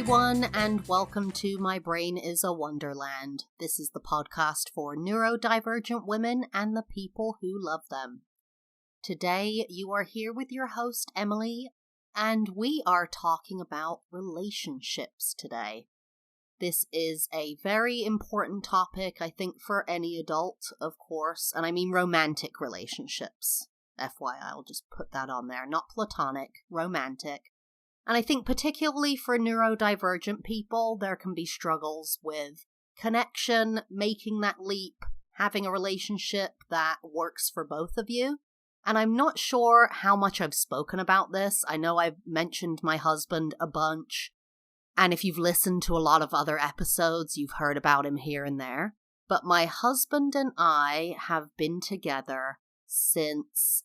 everyone, and welcome to My Brain is a Wonderland. This is the podcast for neurodivergent women and the people who love them. Today, you are here with your host, Emily, and we are talking about relationships today. This is a very important topic, I think, for any adult, of course, and I mean romantic relationships. FYI, I'll just put that on there. Not platonic, romantic. And I think particularly for neurodivergent people, there can be struggles with connection, making that leap, having a relationship that works for both of you. And I'm not sure how much I've spoken about this. I know I've mentioned my husband a bunch. And if you've listened to a lot of other episodes, you've heard about him here and there. But my husband and I have been together since,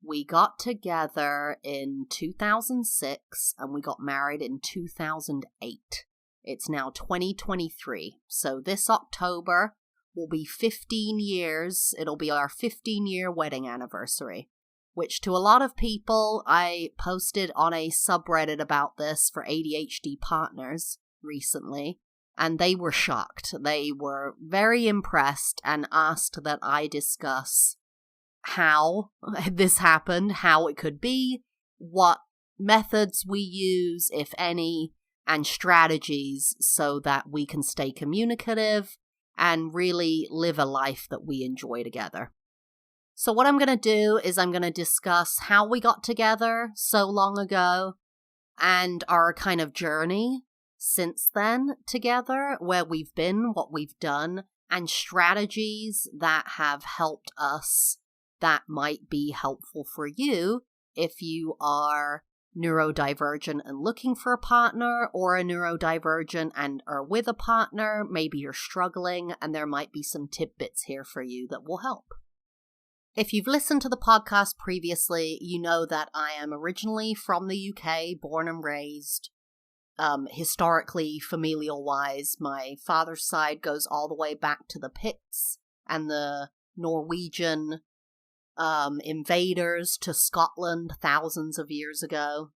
we got together in 2006 and we got married in 2008. It's now 2023. So this October will be 15 years. It'll be our 15-year wedding anniversary, which to a lot of people, I posted on a subreddit about this for ADHD partners recently, and they were shocked. They were very impressed and asked that I discuss how this happened, how it could be, what methods we use, if any, and strategies so that we can stay communicative and really live a life that we enjoy together. So what I'm going to do is I'm going to discuss how we got together so long ago and our kind of journey since then together, where we've been, what we've done, and strategies that have helped us that might be helpful for you if you are neurodivergent and looking for a partner, or a neurodivergent and are with a partner. Maybe you're struggling and there might be some tidbits here for you that will help. If you've listened to the podcast previously, you know that I am originally from the UK, born and raised. Historically, familial-wise, my father's side goes all the way back to the Picts and the Norwegian invaders to Scotland thousands of years ago.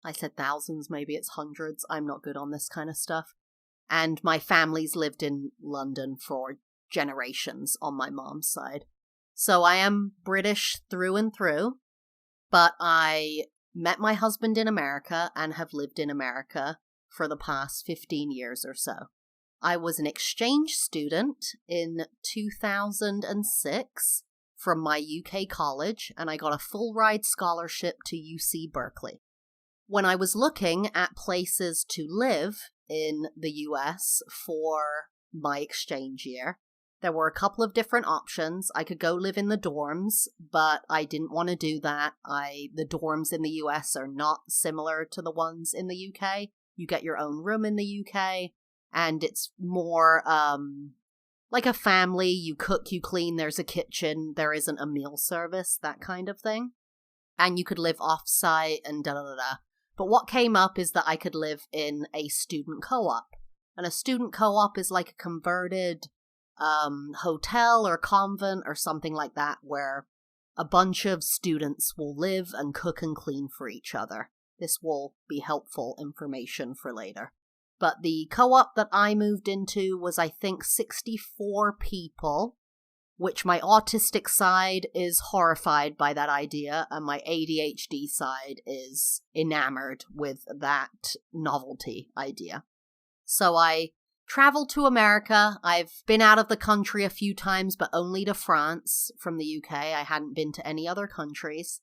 I said thousands, maybe it's hundreds. I'm not good on this kind of stuff. And my family's lived in London for generations on my mom's side. So I am British through and through, but I met my husband in America and have lived in America for the past 15 years or so. I was an exchange student in 2006 from my UK college, and I got a full-ride scholarship to UC Berkeley. When I was looking at places to live in the US for my exchange year, there were a couple of different options. I could go live in the dorms, but I didn't want to do that. The dorms in the US are not similar to the ones in the UK. You get your own room in the UK, and it's more like a family. You cook, you clean, there's a kitchen, there isn't a meal service, that kind of thing. And you could live off-site and da-da-da-da. But what came up is that I could live in a student co-op. And a student co-op is like a converted hotel or convent or something like that, where a bunch of students will live and cook and clean for each other. This will be helpful information for later. But the co-op that I moved into was, I think, 64 people, which my autistic side is horrified by that idea, and my ADHD side is enamored with that novelty idea. So I traveled to America. I've been out of the country a few times, but only to France from the UK. I hadn't been to any other countries.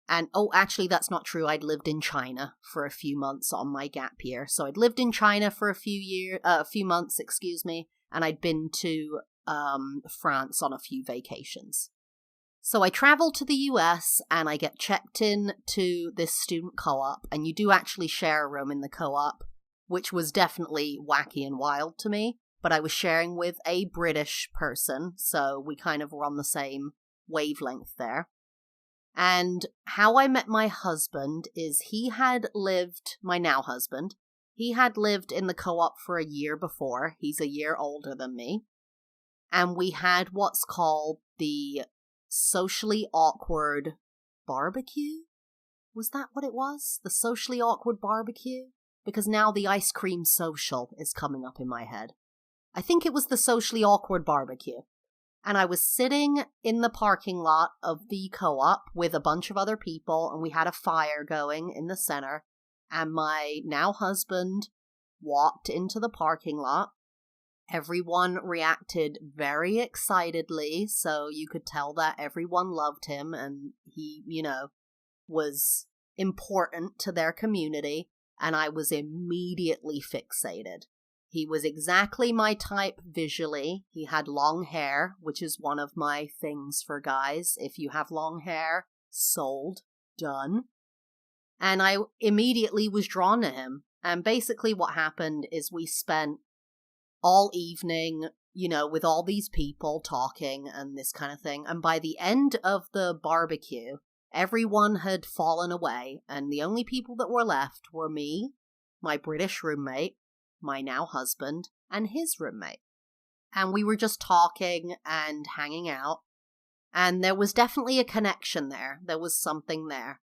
And, actually, that's not true. I'd lived in China for a few months on my gap year. So I'd lived in China for a few months, and I'd been to France on a few vacations. So I traveled to the US, and I get checked in to this student co-op, and you do actually share a room in the co-op, which was definitely wacky and wild to me, but I was sharing with a British person, so we kind of were on the same wavelength there. And how I met my husband is my now husband, he had lived in the co-op for a year before. He's a year older than me. And we had what's called the socially awkward barbecue. Was that what it was? The socially awkward barbecue? because now the ice cream social is coming up in my head. I think it was the socially awkward barbecue. And I was sitting in the parking lot of the co-op with a bunch of other people, and we had a fire going in the center. And my now husband walked into the parking lot. Everyone reacted very excitedly, so you could tell that everyone loved him and he, was important to their community, and I was immediately fixated. He was exactly my type visually. He had long hair, which is one of my things for guys. If you have long hair, sold, done. And I immediately was drawn to him. And basically what happened is we spent all evening, with all these people talking and this kind of thing. And by the end of the barbecue, everyone had fallen away, and the only people that were left were me, my British roommate, my now husband, and his roommate. And we were just talking and hanging out, and there was definitely a connection there. There was something there.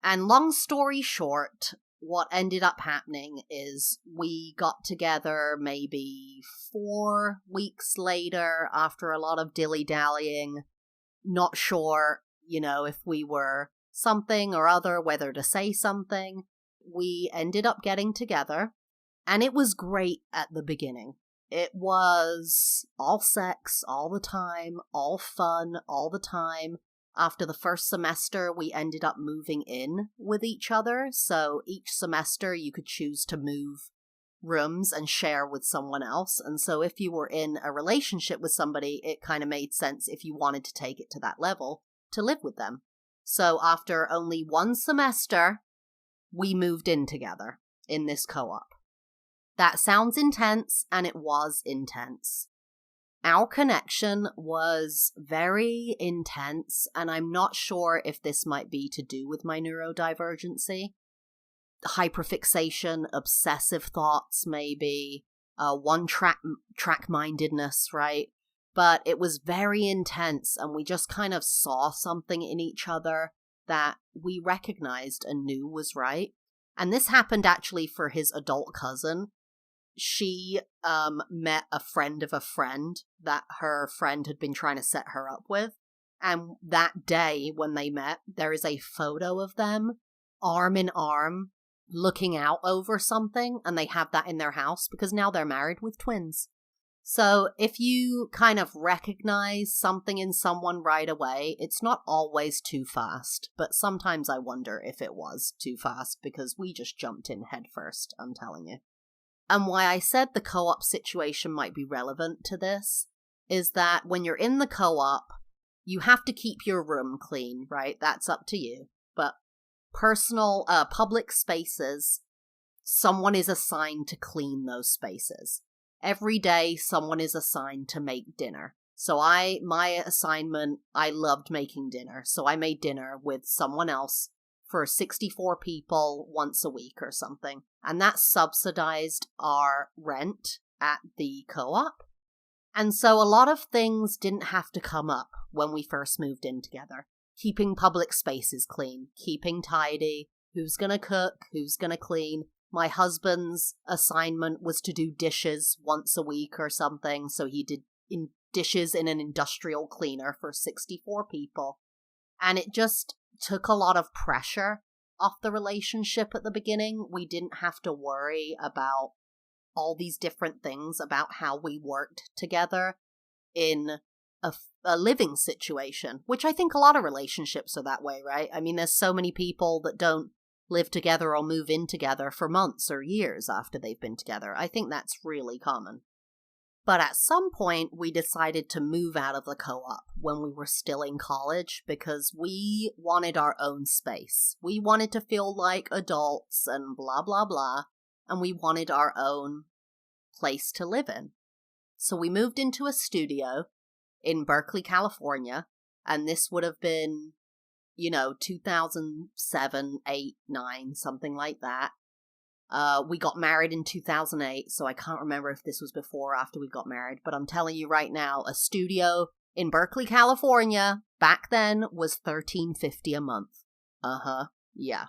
And long story short, what ended up happening is we got together maybe 4 weeks later after a lot of dilly-dallying, not sure, if we were something or other, whether to say something. We ended up getting together, and it was great at the beginning. It was all sex all the time, all fun all the time. After the first semester, we ended up moving in with each other. So each semester you could choose to move rooms and share with someone else. And so if you were in a relationship with somebody, it kind of made sense if you wanted to take it to that level to live with them. So after only 1 semester, we moved in together in this co-op. That sounds intense, and it was intense. Our connection was very intense, and I'm not sure if this might be to do with my neurodivergency. Hyperfixation, obsessive thoughts, maybe, track-mindedness, right? But it was very intense, and we just kind of saw something in each other that we recognized and knew was right. And this happened actually for his adult cousin. She met a friend of a friend that her friend had been trying to set her up with. And that day when they met, there is a photo of them arm in arm looking out over something. And they have that in their house because now they're married with twins. So if you kind of recognize something in someone right away, it's not always too fast. But sometimes I wonder if it was too fast because we just jumped in head first, I'm telling you. And why I said the co-op situation might be relevant to this is that when you're in the co-op, you have to keep your room clean, right? That's up to you. But personal, public spaces, someone is assigned to clean those spaces. Every day, someone is assigned to make dinner. So my assignment, I loved making dinner. So I made dinner with someone else for 64 people once a week or something. And that subsidized our rent at the co-op. And so a lot of things didn't have to come up when we first moved in together. Keeping public spaces clean, keeping tidy, who's gonna cook, who's gonna clean. My husband's assignment was to do dishes once a week or something, so he did dishes in an industrial cleaner for 64 people. And it just took a lot of pressure off the relationship at the beginning. We didn't have to worry about all these different things about how we worked together in a living situation, which I think a lot of relationships are that way, right? I mean, there's so many people that don't live together or move in together for months or years after they've been together. I think that's really common. But at some point, we decided to move out of the co-op when we were still in college because we wanted our own space. We wanted to feel like adults and blah, blah, blah. And we wanted our own place to live in. So we moved into a studio in Berkeley, California. And this would have been, 2007, 8, 9, something like that. We got married in 2008, so I can't remember if this was before or after we got married, but I'm telling you right now, a studio in Berkeley, California, back then was $13.50 a month. Yeah.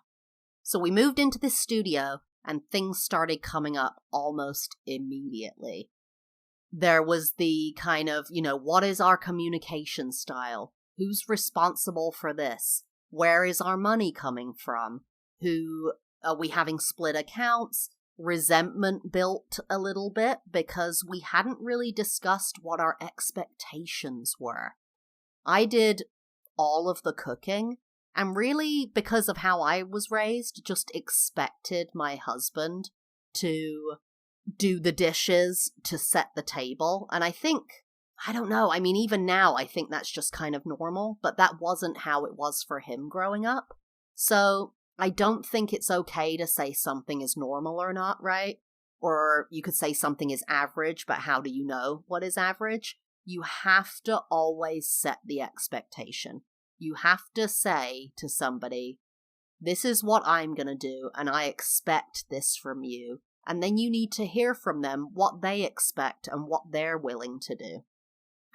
So we moved into this studio, and things started coming up almost immediately. There was the kind of, what is our communication style? Who's responsible for this? Where is our money coming from? Who are we having split accounts? Resentment built a little bit because we hadn't really discussed what our expectations were. I did all of the cooking, and really, because of how I was raised, just expected my husband to do the dishes, to set the table. And I don't know, even now I think that's just kind of normal, but that wasn't how it was for him growing up. So I don't think it's okay to say something is normal or not, right? Or you could say something is average, but how do you know what is average? You have to always set the expectation. You have to say to somebody, this is what I'm going to do, and I expect this from you. And then you need to hear from them what they expect and what they're willing to do.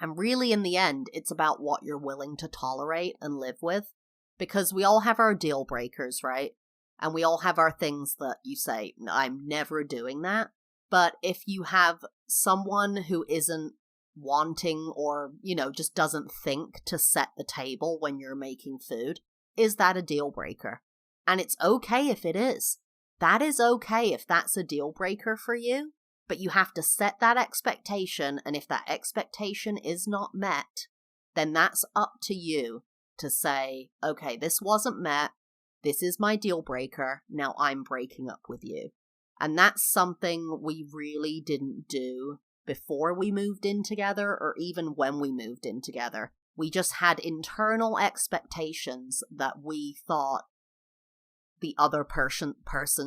And really, in the end, it's about what you're willing to tolerate and live with. Because we all have our deal breakers, right? And we all have our things that you say, I'm never doing that. But if you have someone who isn't wanting or, just doesn't think to set the table when you're making food, is that a deal breaker? And it's okay if it is. That is okay if that's a deal breaker for you. But you have to set that expectation, and if that expectation is not met, then that's up to you to say, okay, this wasn't met, this is my deal breaker, now I'm breaking up with you. And that's something we really didn't do before we moved in together, or even when we moved in together. We just had internal expectations that we thought the other person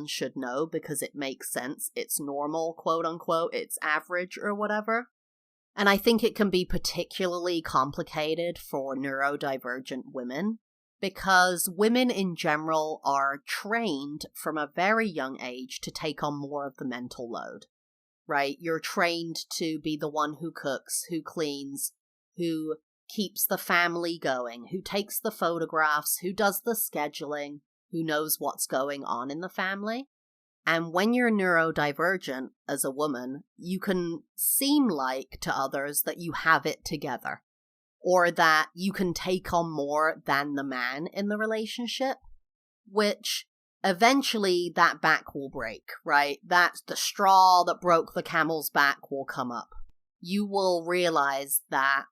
should know because it makes sense, it's normal, quote unquote, it's average or whatever. And I think it can be particularly complicated for neurodivergent women because women in general are trained from a very young age to take on more of the mental load, right? You're trained to be the one who cooks, who cleans, who keeps the family going, who takes the photographs, who does the scheduling, who knows what's going on in the family. And when you're neurodivergent as a woman, you can seem like to others that you have it together, or that you can take on more than the man in the relationship, which eventually that back will break, right? That's the straw that broke the camel's back will come up. You will realize that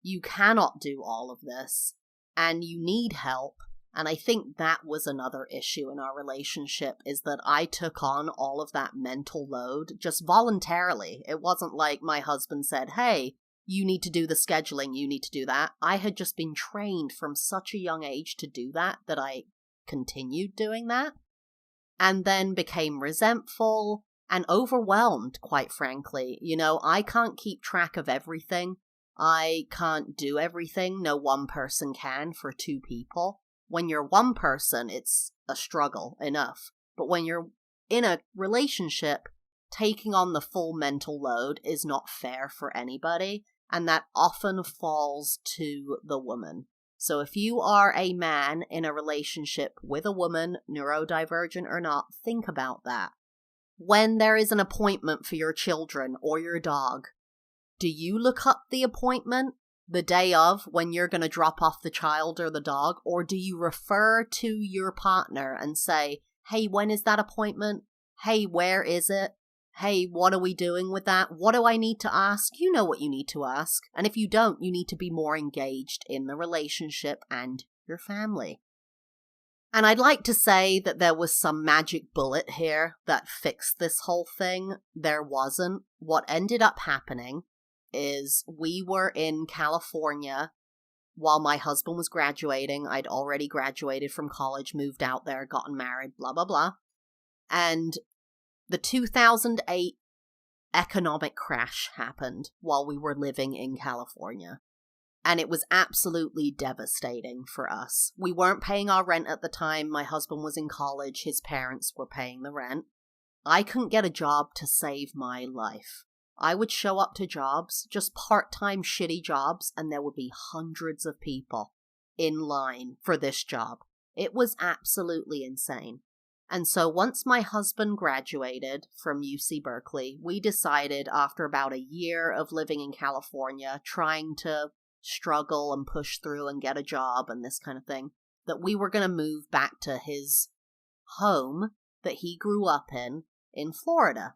you cannot do all of this and you need help. And I think that was another issue in our relationship, is that I took on all of that mental load just voluntarily. It wasn't like my husband said, hey, you need to do the scheduling, you need to do that. I had just been trained from such a young age to do that I continued doing that. And then became resentful and overwhelmed, quite frankly. I can't keep track of everything. I can't do everything. No one person can for two people. When you're one person, it's a struggle enough. But when you're in a relationship, taking on the full mental load is not fair for anybody, and that often falls to the woman. So if you are a man in a relationship with a woman, neurodivergent or not, think about that. When there is an appointment for your children or your dog, do you look up the appointment the day of when you're going to drop off the child or the dog? Or do you refer to your partner and say, hey, when is that appointment? Hey, where is it? Hey, what are we doing with that? What do I need to ask? You know what you need to ask. And if you don't, you need to be more engaged in the relationship and your family. And I'd like to say that there was some magic bullet here that fixed this whole thing. There wasn't. What ended up happening is we were in California while my husband was graduating. I'd already graduated from college, moved out there, gotten married, blah, blah, blah. And the 2008 economic crash happened while we were living in California. And it was absolutely devastating for us. We weren't paying our rent at the time. My husband was in college. His parents were paying the rent. I couldn't get a job to save my life. I would show up to jobs, just part-time shitty jobs, and there would be hundreds of people in line for this job. It was absolutely insane. And so once my husband graduated from UC Berkeley, we decided after about a year of living in California, trying to struggle and push through and get a job and this kind of thing, that we were going to move back to his home that he grew up in Florida.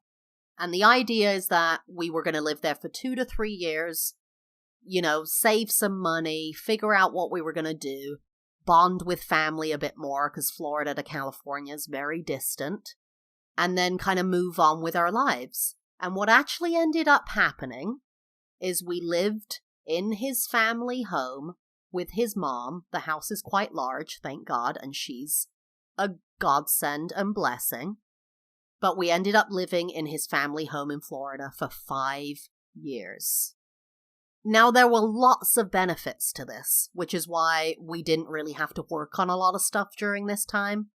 And the idea is that we were going to live there for 2 to 3 years, save some money, figure out what we were going to do, bond with family a bit more because Florida to California is very distant, and then kind of move on with our lives. And what actually ended up happening is we lived in his family home with his mom. The house is quite large, thank God, and she's a godsend and blessing. But we ended up living in his family home in Florida for 5 years. Now, there were lots of benefits to this, which is why we didn't really have to work on a lot of stuff during this time.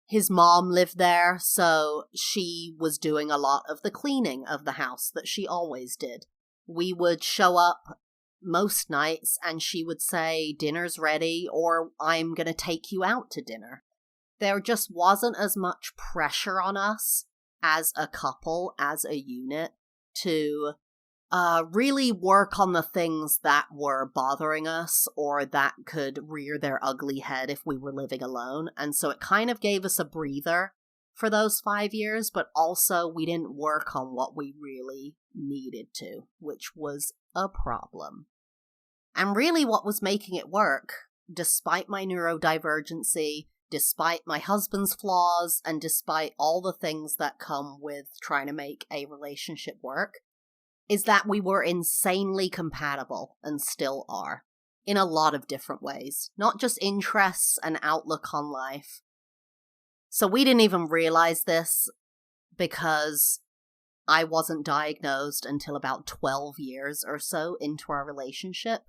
His mom lived there, so she was doing a lot of the cleaning of the house that she always did. We would show up most nights and she would say, dinner's ready, or I'm going to take you out to dinner. There just wasn't as much pressure on us as a couple, as a unit, to really work on the things that were bothering us or that could rear their ugly head if we were living alone. And so it kind of gave us a breather for those 5 years, but also we didn't work on what we really needed to, which was a problem. And really what was making it work, despite my neurodivergency, despite my husband's flaws, and despite all the things that come with trying to make a relationship work, is that we were insanely compatible, and still are, in a lot of different ways. Not just interests and outlook on life. So we didn't even realize this because I wasn't diagnosed until about 12 years or so into our relationship.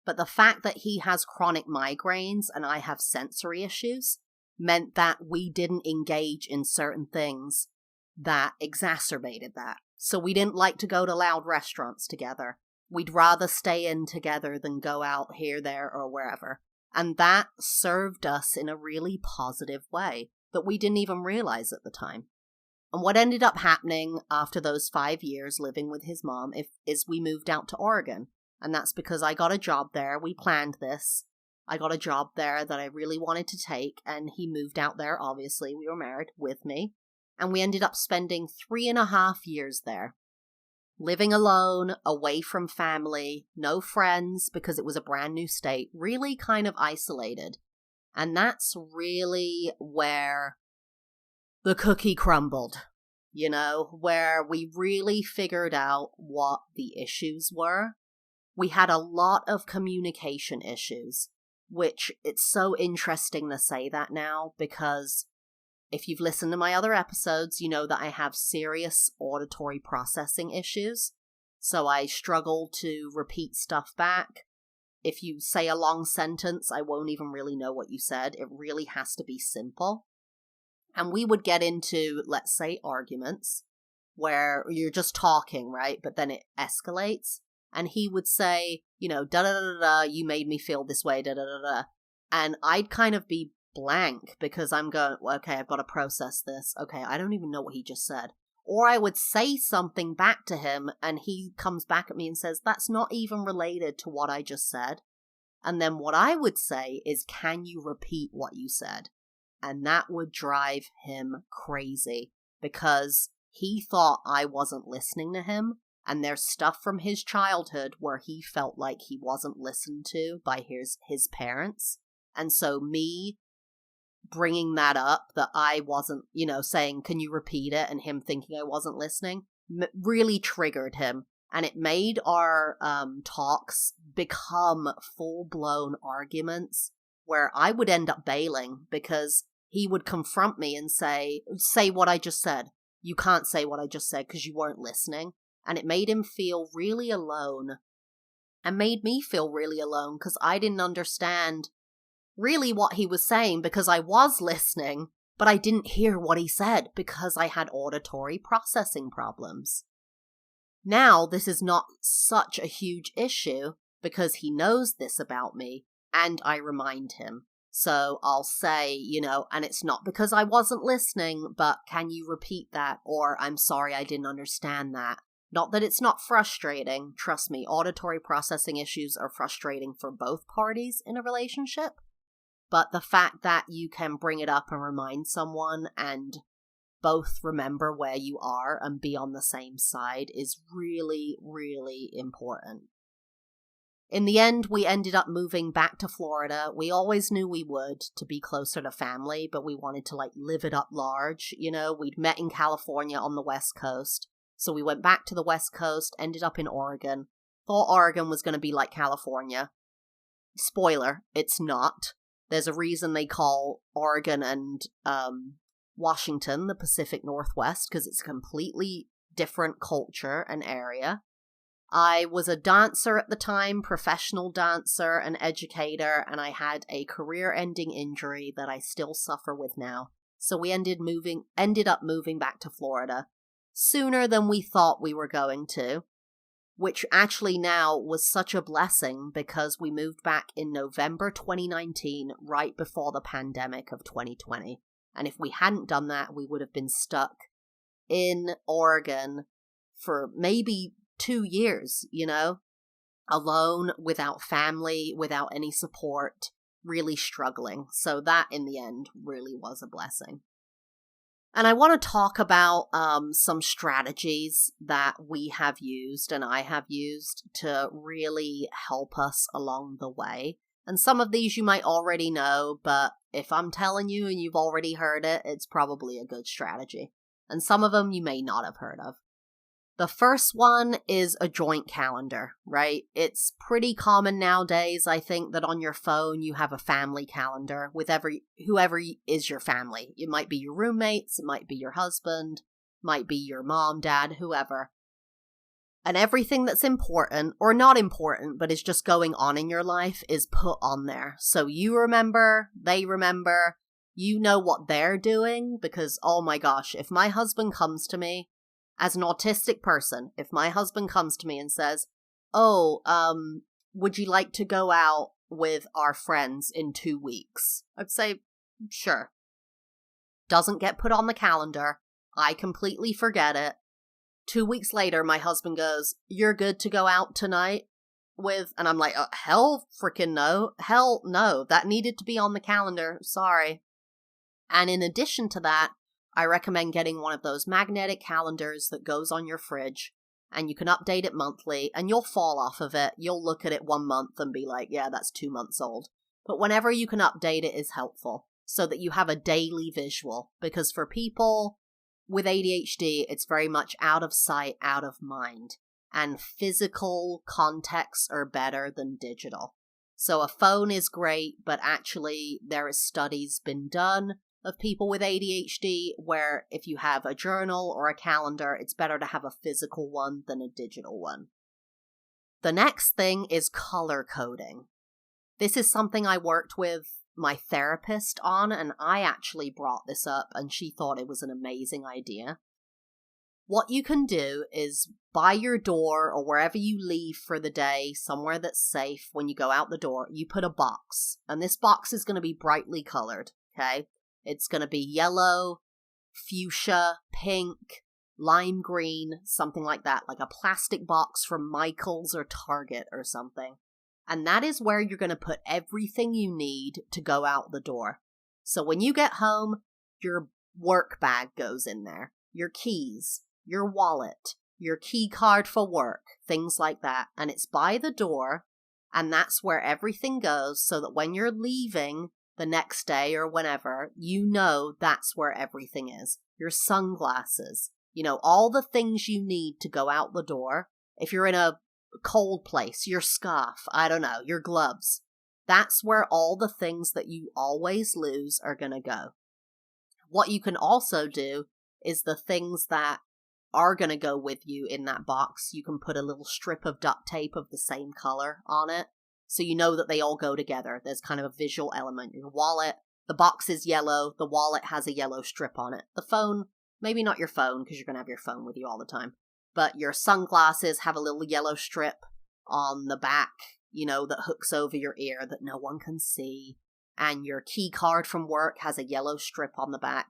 But the fact that he has chronic migraines and I have sensory issues meant that we didn't engage in certain things that exacerbated that. So we didn't like to go to loud restaurants together. We'd rather stay in together than go out here, there, or wherever. And that served us in a really positive way that we didn't even realize at the time. And what ended up happening after those 5 years living with his mom is we moved out to Oregon. And that's because I got a job there. We planned this. I got a job there that I really wanted to take, and he moved out there, obviously. We were married, with me. And we ended up spending 3.5 years there. Living alone, away from family, no friends, because it was a brand new state, really kind of isolated. And that's really where the cookie crumbled, where we really figured out what the issues were. We had a lot of communication issues, which it's so interesting to say that now, because if you've listened to my other episodes, you know that I have serious auditory processing issues. So I struggle to repeat stuff back. If you say a long sentence, I won't even really know what you said. It really has to be simple. And we would get into, let's say, arguments where you're just talking, right? But then it escalates. And he would say, da-da-da-da-da, you made me feel this way, da-da-da-da. And I'd kind of be blank because I'm going, okay, I've got to process this. Okay, I don't even know what he just said. Or I would say something back to him and he comes back at me and says, that's not even related to what I just said. And then what I would say is, can you repeat what you said? And that would drive him crazy because he thought I wasn't listening to him. And there's stuff from his childhood where he felt like he wasn't listened to by his parents. And so me bringing that up, that I wasn't, saying, can you repeat it? And him thinking I wasn't listening, really triggered him. And it made our talks become full-blown arguments where I would end up bailing because he would confront me and say what I just said. You can't say what I just said because you weren't listening. And it made him feel really alone and made me feel really alone because I didn't understand really what he was saying because I was listening, but I didn't hear what he said because I had auditory processing problems. Now, this is not such a huge issue because he knows this about me and I remind him. So I'll say, and it's not because I wasn't listening, but can you repeat that? Or I'm sorry, I didn't understand that. Not that it's not frustrating. Trust me, auditory processing issues are frustrating for both parties in a relationship. But the fact that you can bring it up and remind someone and both remember where you are and be on the same side is really, really important. In the end, we ended up moving back to Florida. We always knew we would to be closer to family, but we wanted to live it up large. We'd met in California on the West Coast. So we went back to the West Coast, ended up in Oregon. Thought Oregon was going to be like California. Spoiler, it's not. There's a reason they call Oregon and Washington the Pacific Northwest, because it's a completely different culture and area. I was a dancer at the time, professional dancer, an educator, and I had a career-ending injury that I still suffer with now. So we ended up moving back to Florida sooner than we thought we were going to, which actually now was such a blessing because we moved back in November 2019, right before the pandemic of 2020. And if we hadn't done that, we would have been stuck in Oregon for maybe 2 years, alone, without family, without any support, really struggling. So that, in the end, really was a blessing. And I want to talk about some strategies that we have used and I have used to really help us along the way. And some of these you might already know, but if I'm telling you and you've already heard it, it's probably a good strategy. And some of them you may not have heard of. The first one is a joint calendar, right? It's pretty common nowadays, I think, that on your phone you have a family calendar with whoever is your family. It might be your roommates, it might be your husband, might be your mom, dad, whoever. And everything that's important, or not important, but is just going on in your life is put on there. So you remember, they remember, you know what they're doing, because, oh my gosh, if my husband comes to me, as an autistic person, if my husband comes to me and says, would you like to go out with our friends in 2 weeks? I'd say, sure. Doesn't get put on the calendar. I completely forget it. 2 weeks later, my husband goes, you're good to go out tonight with, and I'm like, hell freaking no. Hell no. That needed to be on the calendar. Sorry. And in addition to that, I recommend getting one of those magnetic calendars that goes on your fridge, and you can update it monthly, and you'll fall off of it. You'll look at it 1 month and be like, yeah, that's 2 months old. But whenever you can update it is helpful, so that you have a daily visual. Because for people with ADHD, it's very much out of sight, out of mind. And physical contexts are better than digital. So a phone is great, but actually there is studies been done of people with ADHD where if you have a journal or a calendar, it's better to have a physical one than a digital one. The next thing is color coding. This is something I worked with my therapist on, and I actually brought this up and she thought it was an amazing idea. What you can do is by your door or wherever you leave for the day, somewhere that's safe, when you go out the door, you put a box, and this box is going to be brightly colored, okay? It's going to be yellow, fuchsia, pink, lime green, something like that, like a plastic box from Michael's or Target or something. And that is where you're going to put everything you need to go out the door. So when you get home, your work bag goes in there, your keys, your wallet, your key card for work, things like that. And it's by the door, and that's where everything goes, so that when you're leaving the next day or whenever, you know that's where everything is. Your sunglasses, all the things you need to go out the door. If you're in a cold place, your scarf, I don't know, your gloves. That's where all the things that you always lose are going to go. What you can also do is the things that are going to go with you in that box, you can put a little strip of duct tape of the same color on it. So you know that they all go together. There's kind of a visual element. Your wallet, the box is yellow, the wallet has a yellow strip on it. The phone, maybe not your phone because you're going to have your phone with you all the time. But your sunglasses have a little yellow strip on the back, that hooks over your ear that no one can see. and your key card from work has a yellow strip on the back.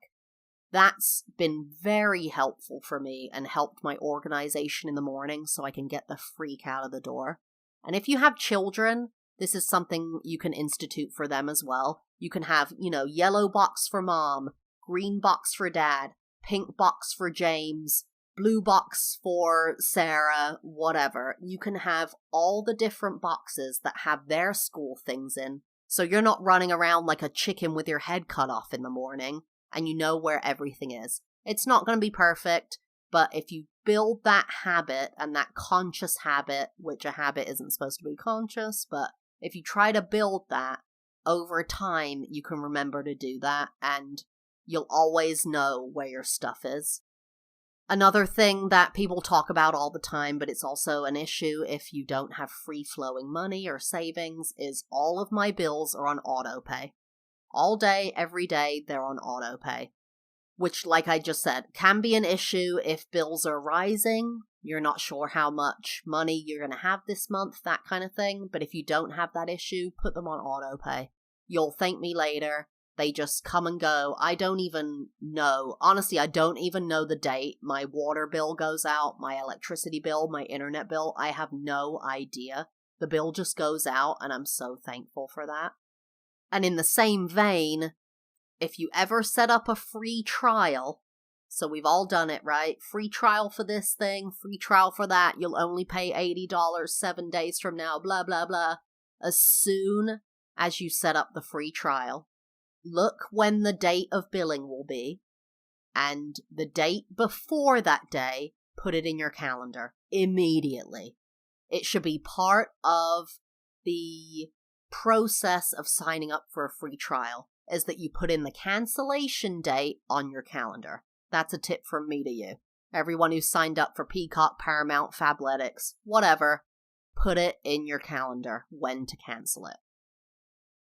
That's been very helpful for me and helped my organization in the morning so I can get the freak out of the door. And if you have children, this is something you can institute for them as well. You can have, yellow box for mom, green box for dad, pink box for James, blue box for Sarah, whatever. You can have all the different boxes that have their school things in. So you're not running around like a chicken with your head cut off in the morning, and you know where everything is. It's not going to be perfect, but if you build that habit and that conscious habit, which a habit isn't supposed to be conscious, but if you try to build that, over time you can remember to do that, and you'll always know where your stuff is. Another thing that people talk about all the time, but it's also an issue if you don't have free-flowing money or savings, is all of my bills are on autopay. All day, every day, they're on autopay. Which, like I just said, can be an issue if bills are rising. You're not sure how much money you're going to have this month, that kind of thing. But if you don't have that issue, put them on autopay. You'll thank me later. They just come and go. I don't even know. Honestly, I don't even know the date my water bill goes out, my electricity bill, my internet bill. I have no idea. The bill just goes out, and I'm so thankful for that. And in the same vein, if you ever set up a free trial, so we've all done it, right? Free trial for this thing, free trial for that. You'll only pay $80 7 days from now, blah, blah, blah. As soon as you set up the free trial, look when the date of billing will be, and the date before that day, put it in your calendar immediately. It should be part of the process of signing up for a free trial, is that you put in the cancellation date on your calendar. That's a tip from me to you. Everyone who's signed up for Peacock, Paramount, Fabletics, whatever, put it in your calendar when to cancel it.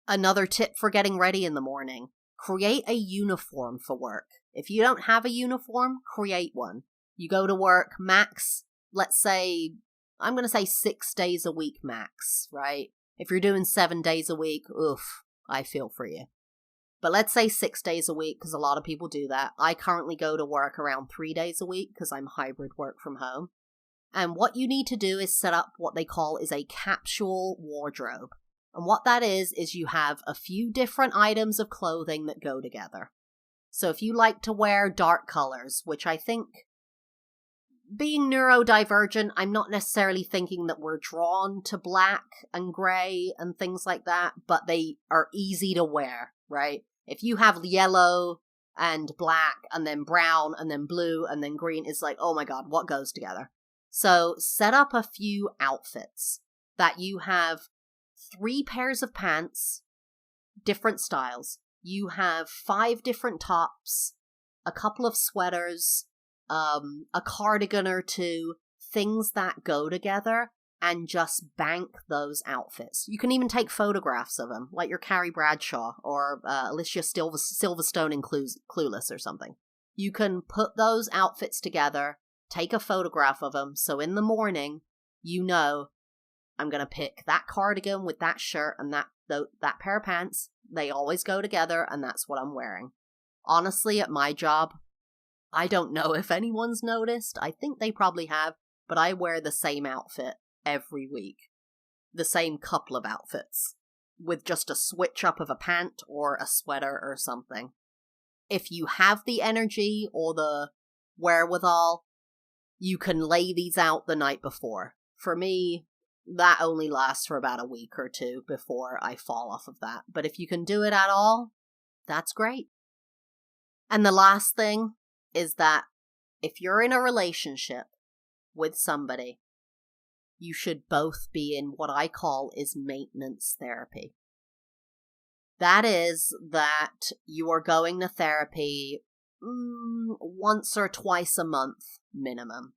Another tip for getting ready in the morning, create a uniform for work. If you don't have a uniform, create one. You go to work max, let's say, I'm going to say 6 days a week max, right? If you're doing 7 days a week, oof, I feel for you. But let's say 6 days a week, because a lot of people do that. I currently go to work around 3 days a week because I'm hybrid work from home. And what you need to do is set up what they call is a capsule wardrobe. And what that is you have a few different items of clothing that go together. So if you like to wear dark colors, which I think, being neurodivergent, I'm not necessarily thinking that we're drawn to black and gray and things like that, but they are easy to wear, right? If you have yellow and black and then brown and then blue and then green, it's like, oh my God, what goes together? So set up a few outfits that you have 3 pairs of pants, different styles. You have 5 different tops, a couple of sweaters, a cardigan or 2, things that go together, and just bank those outfits. You can even take photographs of them, like your Carrie Bradshaw or Alicia Silverstone in Clueless or something. You can put those outfits together, take a photograph of them, so in the morning, you know, I'm going to pick that cardigan with that shirt and that pair of pants. They always go together, and that's what I'm wearing. Honestly, at my job, I don't know if anyone's noticed. I think they probably have, but I wear the same outfit every week. The same couple of outfits, with just a switch up of a pant or a sweater or something. If you have the energy or the wherewithal, you can lay these out the night before. For me, that only lasts for about a week or 2 before I fall off of that. But if you can do it at all, that's great. And the last thing is that if you're in a relationship with somebody, you should both be in what I call is maintenance therapy. That is that you are going to therapy once or twice a month minimum.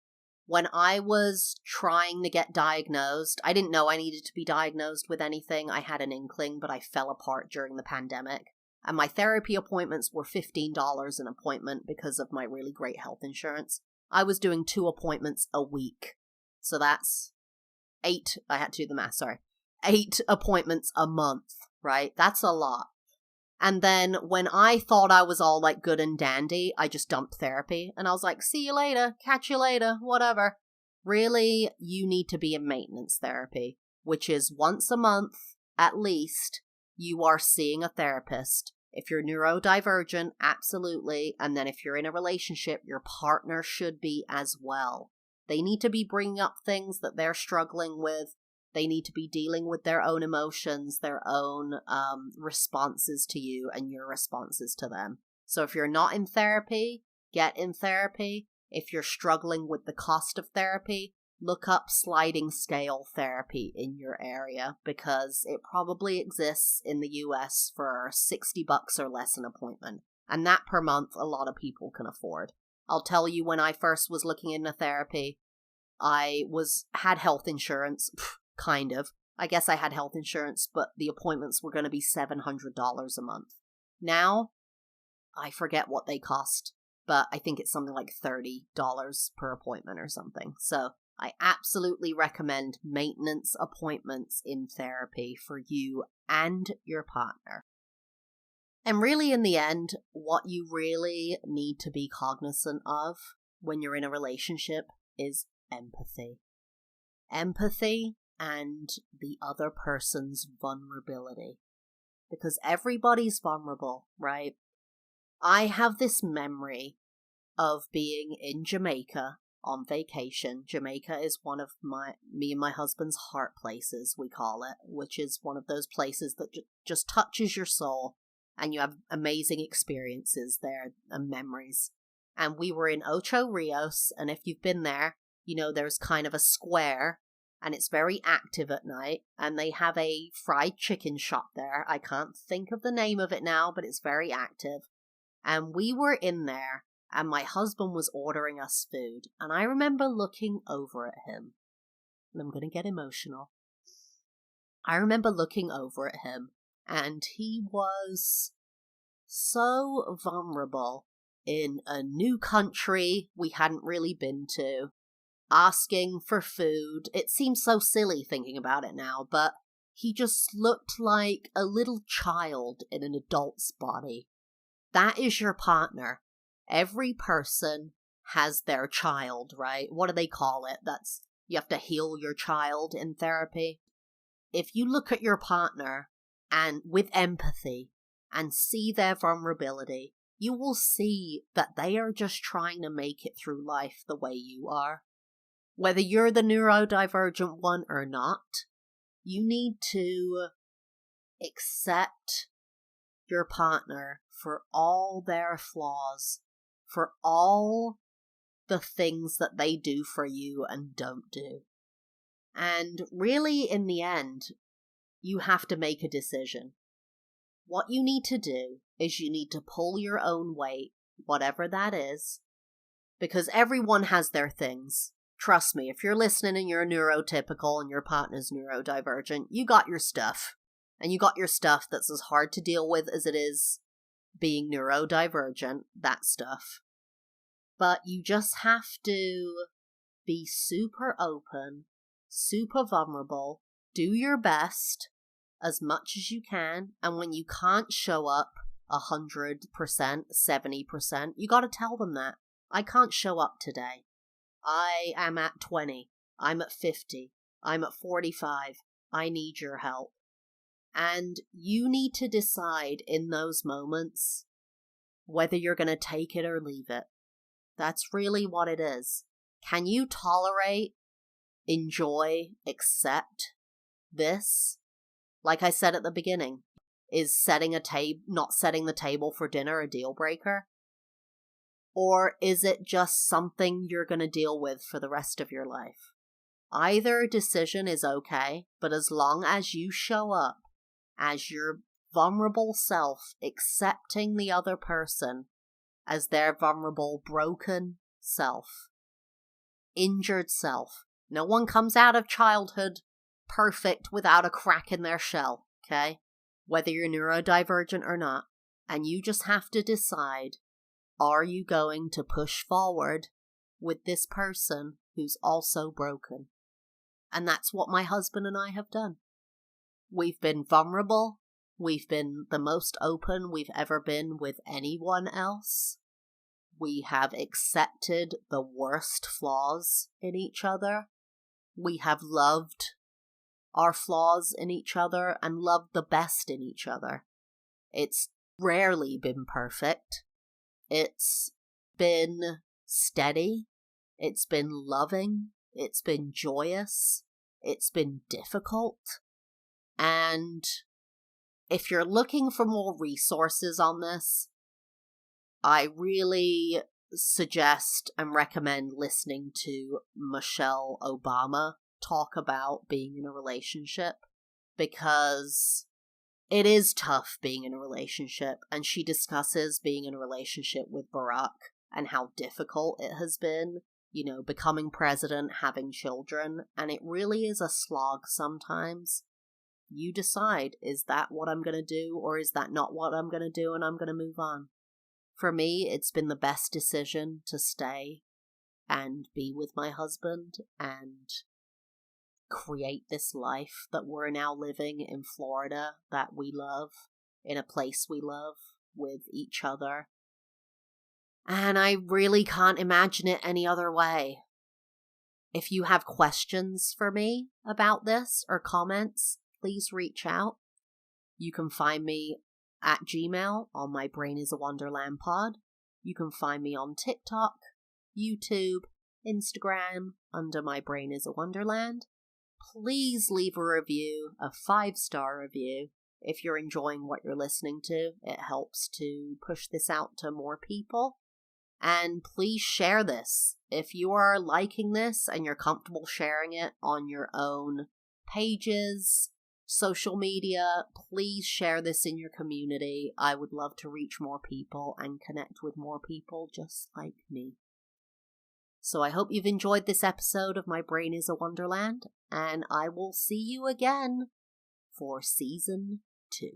When I was trying to get diagnosed, I didn't know I needed to be diagnosed with anything. I had an inkling, but I fell apart during the pandemic. And my therapy appointments were $15 an appointment because of my really great health insurance. I was doing 2 appointments a week. So that's 8, I had to do the math, sorry. 8 appointments a month, right? That's a lot. And then when I thought I was all like good and dandy, I just dumped therapy. And I was like, see you later, catch you later, whatever. Really, you need to be in maintenance therapy, which is once a month, at least, you are seeing a therapist. If you're neurodivergent, absolutely. And then if you're in a relationship, your partner should be as well. They need to be bringing up things that they're struggling with. They need to be dealing with their own emotions, their own responses to you and your responses to them. So if you're not in therapy, get in therapy. If you're struggling with the cost of therapy, look up sliding scale therapy in your area, because it probably exists in the US for $60 or less an appointment. And that per month, a lot of people can afford. I'll tell you, when I first was looking into therapy, I had health insurance. Kind of. I guess I had health insurance, but the appointments were going to be $700 a month. Now, I forget what they cost, but I think it's something like $30 per appointment or something. So I absolutely recommend maintenance appointments in therapy for you and your partner. And really, in the end, what you really need to be cognizant of when you're in a relationship is empathy. Empathy and the other person's vulnerability. Because everybody's vulnerable, right? I have this memory of being in Jamaica on vacation. Jamaica is one of me and my husband's heart places, we call it, which is one of those places that just touches your soul, and you have amazing experiences there and memories. And we were in Ocho Rios, and if you've been there, you know there's kind of a square, and it's very active at night, and they have a fried chicken shop there. I can't think of the name of it now, but it's very active. And we were in there, and my husband was ordering us food, and I remember looking over at him, and I'm going to get emotional. I remember looking over at him, and he was so vulnerable in a new country we hadn't really been to, asking for food. It seems so silly thinking about it now, but he just looked like a little child in an adult's body. That is your partner. Every person has their child, right? What do they call it? You have to heal your child in therapy. If you look at your partner and with empathy and see their vulnerability, you will see that they are just trying to make it through life the way you are. Whether you're the neurodivergent one or not, you need to accept your partner for all their flaws, for all the things that they do for you and don't do. And really, in the end, you have to make a decision. What you need to do is you need to pull your own weight, whatever that is, because everyone has their things. Trust me, if you're listening and you're neurotypical and your partner's neurodivergent, you got your stuff. And you got your stuff that's as hard to deal with as it is being neurodivergent, that stuff. But you just have to be super open, super vulnerable, do your best as much as you can, and when you can't show up 100%, 70%, you gotta tell them that. I can't show up today. I am at 20. I'm at 50. I'm at 45. I need your help. And you need to decide in those moments whether you're going to take it or leave it. That's really what it is. Can you tolerate, enjoy, accept this? Like I said at the beginning, is not setting the table for dinner a deal breaker? Or is it just something you're going to deal with for the rest of your life? Either decision is okay, but as long as you show up as your vulnerable self, accepting the other person as their vulnerable, broken self, injured self. No one comes out of childhood perfect without a crack in their shell, okay? Whether you're neurodivergent or not. And you just have to decide, are you going to push forward with this person who's also broken? And that's what my husband and I have done. We've been vulnerable. We've been the most open we've ever been with anyone else. We have accepted the worst flaws in each other. We have loved our flaws in each other and loved the best in each other. It's rarely been perfect. It's been steady. It's been loving. It's been joyous. It's been difficult. And if you're looking for more resources on this, I really suggest and recommend listening to Michelle Obama talk about being in a relationship, because it is tough being in a relationship, and she discusses being in a relationship with Barack and how difficult it has been, becoming president, having children, and it really is a slog sometimes. You decide, is that what I'm going to do, or is that not what I'm going to do, and I'm going to move on. For me, it's been the best decision to stay and be with my husband and create this life that we're now living in Florida, that we love, in a place we love, with each other. And I really can't imagine it any other way. If you have questions for me about this or comments, please reach out. You can find me at Gmail on My Brain is a Wonderland pod. You can find me on TikTok, YouTube, Instagram under My Brain is a Wonderland. Please leave a review, a 5-star review. If you're enjoying what you're listening to, it helps to push this out to more people. And please share this. If you are liking this and you're comfortable sharing it on your own pages, social media, please share this in your community. I would love to reach more people and connect with more people just like me. So I hope you've enjoyed this episode of My Brain is a Wonderland, and I will see you again for season 2.